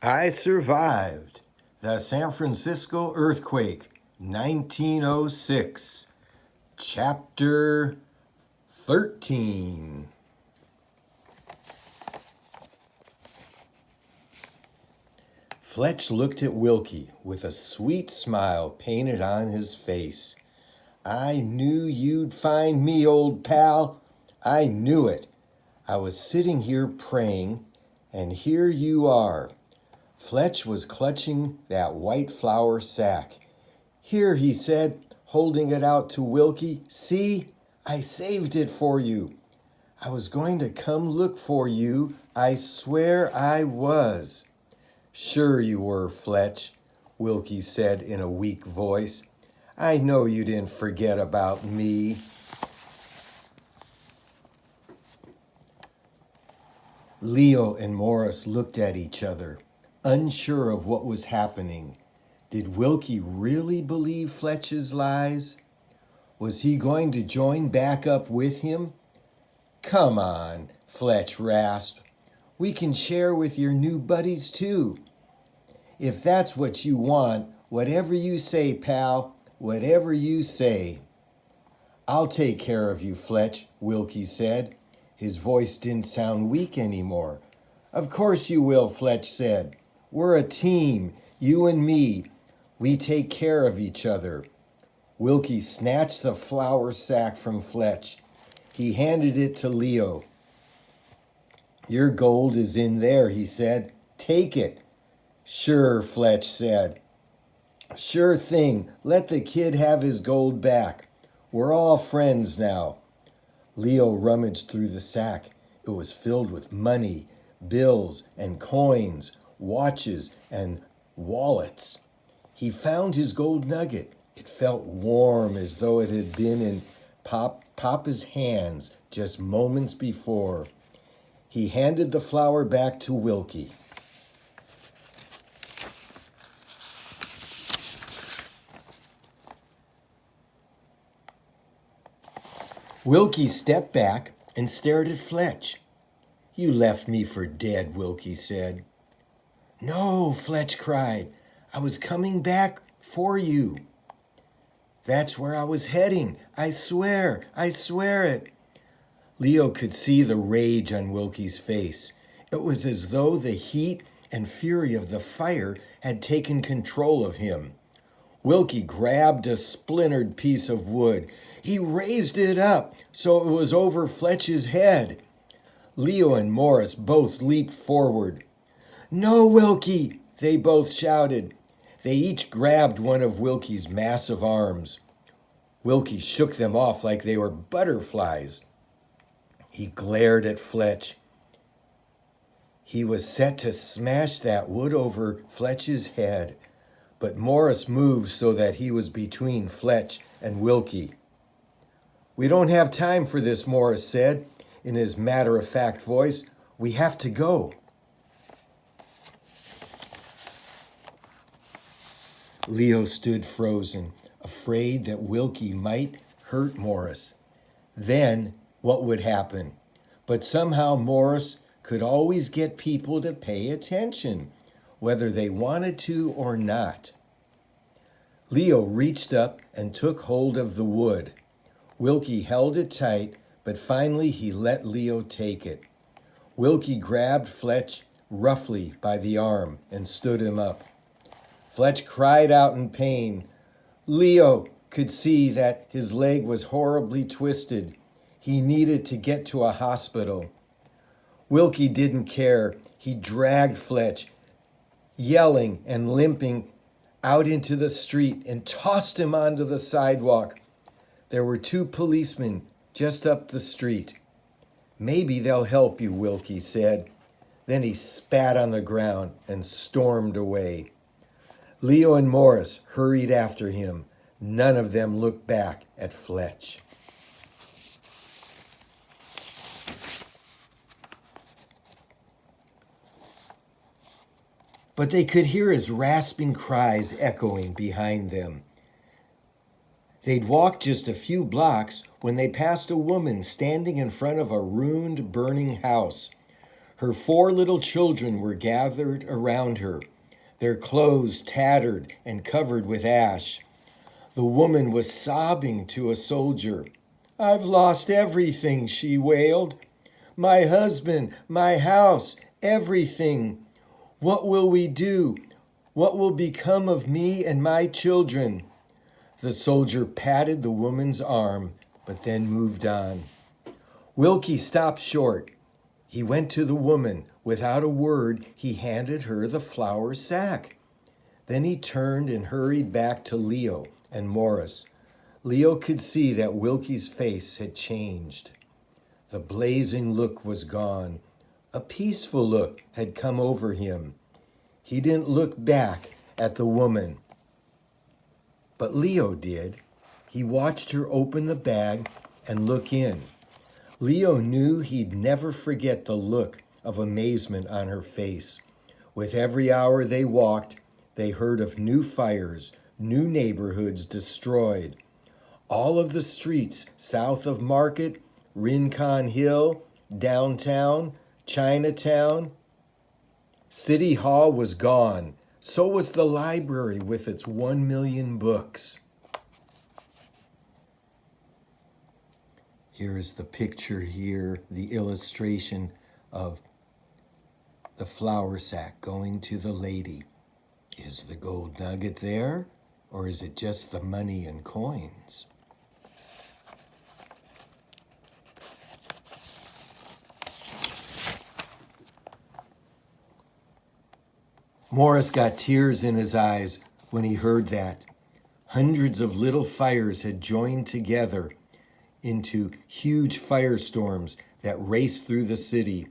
I survived the San Francisco earthquake, 1906, chapter 13. Fletch looked at Wilkie with a sweet smile painted on his face. I knew you'd find me, old pal. I knew it. I was sitting here praying, and here you are. Fletch was clutching that white flour sack. Here, he said, holding it out to Wilkie. See, I saved it for you. I was going to come look for you. I swear I was. Sure you were, Fletch, Wilkie said in a weak voice. I know you didn't forget about me. Leo and Morris looked at each other, unsure of what was happening. Did Wilkie really believe Fletch's lies? Was he going to join back up with him? Come on, Fletch rasped. We can share with your new buddies too. If that's what you want, whatever you say, pal, whatever you say. I'll take care of you, Fletch, Wilkie said. His voice didn't sound weak anymore. Of course you will, Fletch said. We're a team, you and me. We take care of each other. Wilkie snatched the flour sack from Fletch. He handed it to Leo. Your gold is in there, he said. Take it. Sure, Fletch said. Sure thing. Let the kid have his gold back. We're all friends now. Leo rummaged through the sack. It was filled with money, bills and coins, watches and wallets. He found his gold nugget. It felt warm as though it had been in Papa's hands just moments before. He handed the flour back to Wilkie. Wilkie stepped back and stared at Fletch. You left me for dead, Wilkie said. No, Fletch cried. I was coming back for you. That's where I was heading. I swear it. Leo could see the rage on Wilkie's face. It was as though the heat and fury of the fire had taken control of him. Wilkie grabbed a splintered piece of wood. He raised it up so it was over Fletch's head. Leo and Morris both leaped forward. No, Wilkie, they both shouted. They each grabbed one of Wilkie's massive arms. Wilkie shook them off like they were butterflies. He glared at Fletch. He was set to smash that wood over Fletch's head, but Morris moved so that he was between Fletch and Wilkie. We don't have time for this, Morris said in his matter-of-fact voice. We have to go. Leo stood frozen, afraid that Wilkie might hurt Morris. Then what would happen? But somehow Morris could always get people to pay attention, whether they wanted to or not. Leo reached up and took hold of the wood. Wilkie held it tight, but finally he let Leo take it. Wilkie grabbed Fletch roughly by the arm and stood him up. Fletch cried out in pain. Leo could see that his leg was horribly twisted. He needed to get to a hospital. Wilkie didn't care. He dragged Fletch, yelling and limping, out into the street and tossed him onto the sidewalk. There were 2 policemen just up the street. Maybe they'll help you, Wilkie said. Then he spat on the ground and stormed away. Leo and Morris hurried after him. None of them looked back at Fletch. But they could hear his rasping cries echoing behind them. They'd walked just a few blocks when they passed a woman standing in front of a ruined, burning house. Her 4 little children were gathered around her, their clothes tattered and covered with ash. The woman was sobbing to a soldier. "I've lost everything," she wailed. "My husband, my house, everything. What will we do? What will become of me and my children?" The soldier patted the woman's arm, but then moved on. Wilkie stopped short. He went to the woman. Without a word, he handed her the flour sack. Then he turned and hurried back to Leo and Morris. Leo could see that Wilkie's face had changed. The blazing look was gone. A peaceful look had come over him. He didn't look back at the woman, but Leo did. He watched her open the bag and look in. Leo knew he'd never forget the look of amazement on her face. With every hour they walked, they heard of new fires, new neighborhoods destroyed. All of the streets south of Market, Rincon Hill, downtown, Chinatown. City Hall was gone. So was the library with its 1 million books. Here is the picture here, the illustration of the flour sack going to the lady. Is the gold nugget there, or is it just the money and coins? Morris got tears in his eyes when he heard that. Hundreds of little fires had joined together into huge firestorms that raced through the city.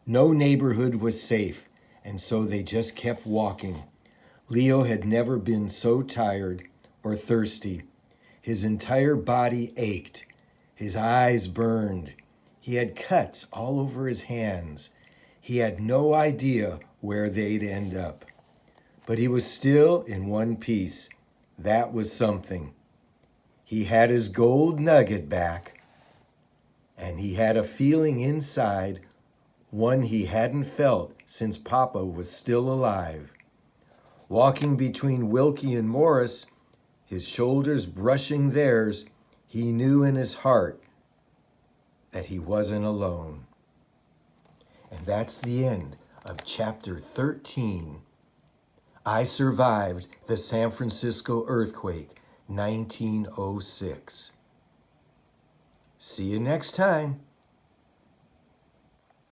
No neighborhood was safe, and so they just kept walking. Leo had never been so tired or thirsty. His entire body ached. His eyes burned. He had cuts all over his hands. He had no idea where they'd end up. But he was still in one piece. That was something. He had his gold nugget back, and he had a feeling inside, one he hadn't felt since Papa was still alive. Walking between Wilkie and Morris, his shoulders brushing theirs, he knew in his heart that he wasn't alone. And that's the end of chapter 13. I survived the San Francisco earthquake, 1906. See you next time.